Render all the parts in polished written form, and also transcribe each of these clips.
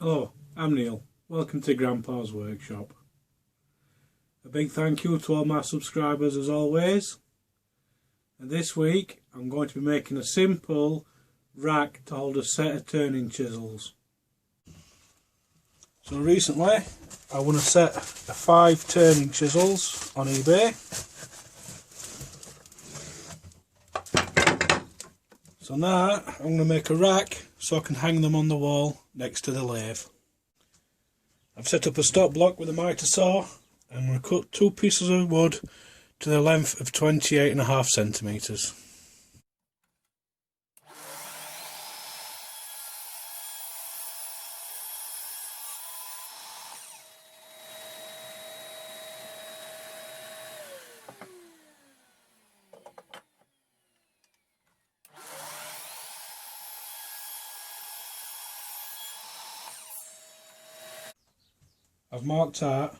Hello, I'm Neil. Welcome to Grandpa's Workshop. A big thank you to all my subscribers as always. And this week I'm going to be making a simple rack to hold a set of turning chisels. So recently I won a set of 5 turning chisels on eBay. So now I'm going to make a rack so I can hang them on the wall next to the lathe. I've set up a stop block with a miter saw and I'm going to cut 2 pieces of wood to the length of 28.5 centimetres. I've marked out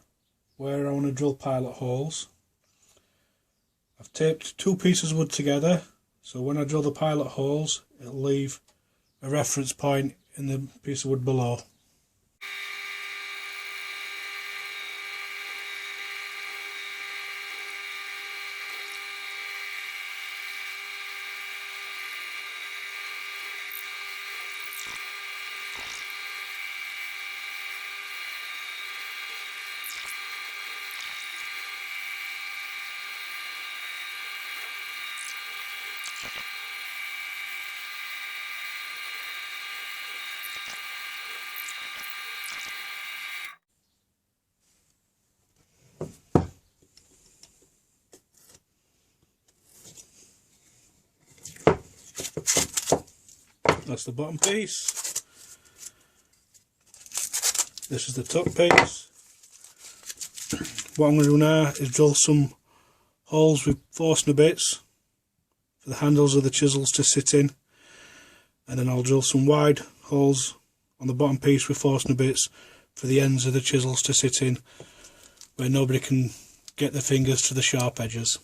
where I want to drill pilot holes. I've taped 2 pieces of wood together so when I drill the pilot holes it'll leave a reference point in the piece of wood below. That's the bottom piece. This is the top piece. What I'm going to do now is drill some holes with forstner bits for the handles of the chisels to sit in, and then I'll drill some wide holes on the bottom piece with forstner bits for the ends of the chisels to sit in, where nobody can get their fingers to the sharp edges.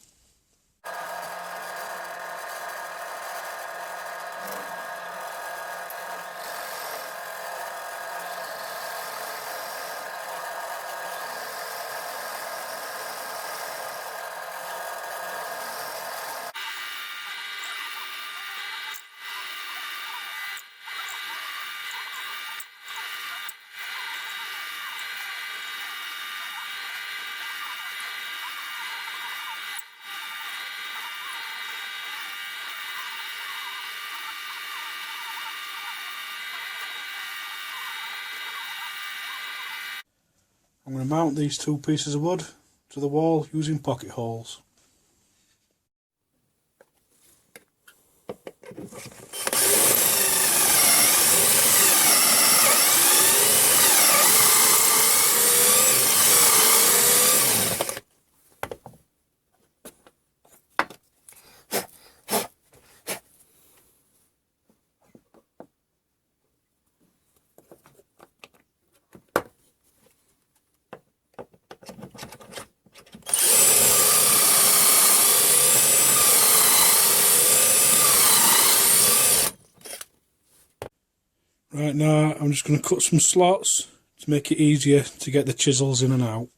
I'm going to mount these 2 pieces of wood to the wall using pocket holes. Right, now I'm just going to cut some slots to make it easier to get the chisels in and out.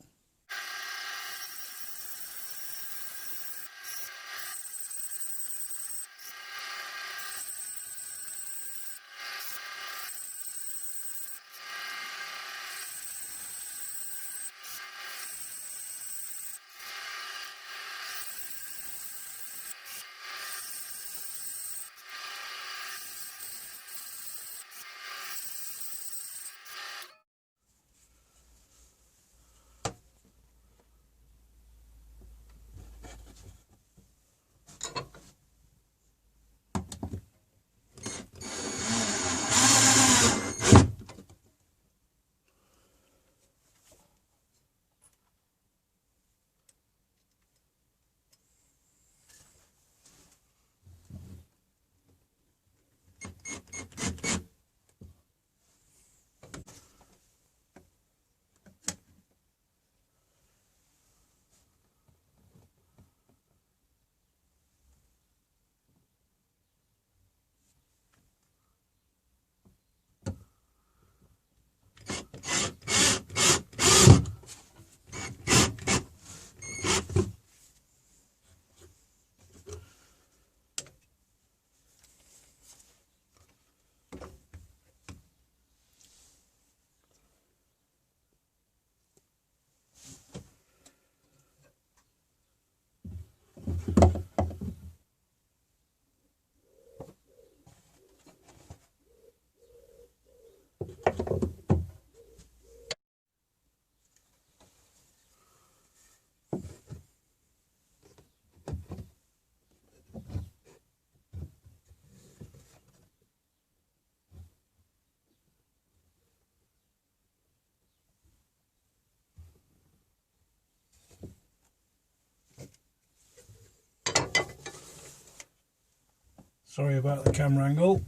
Sorry about the camera angle,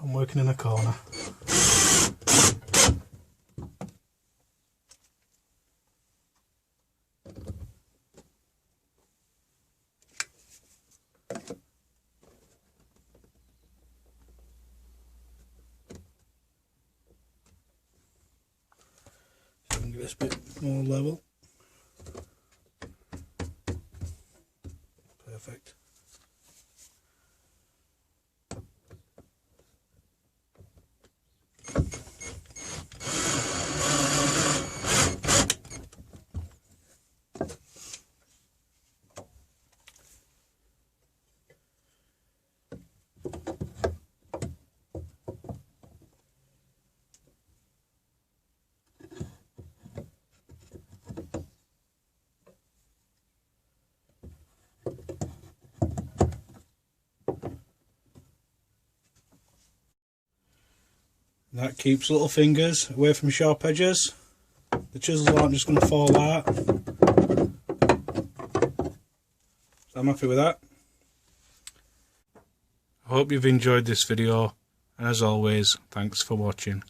I'm working in a corner. So I can get this a bit more level. Perfect. That keeps little fingers away from sharp edges. The chisels aren't just going to fall out. So I'm happy with that. I hope you've enjoyed this video, and as always, thanks for watching.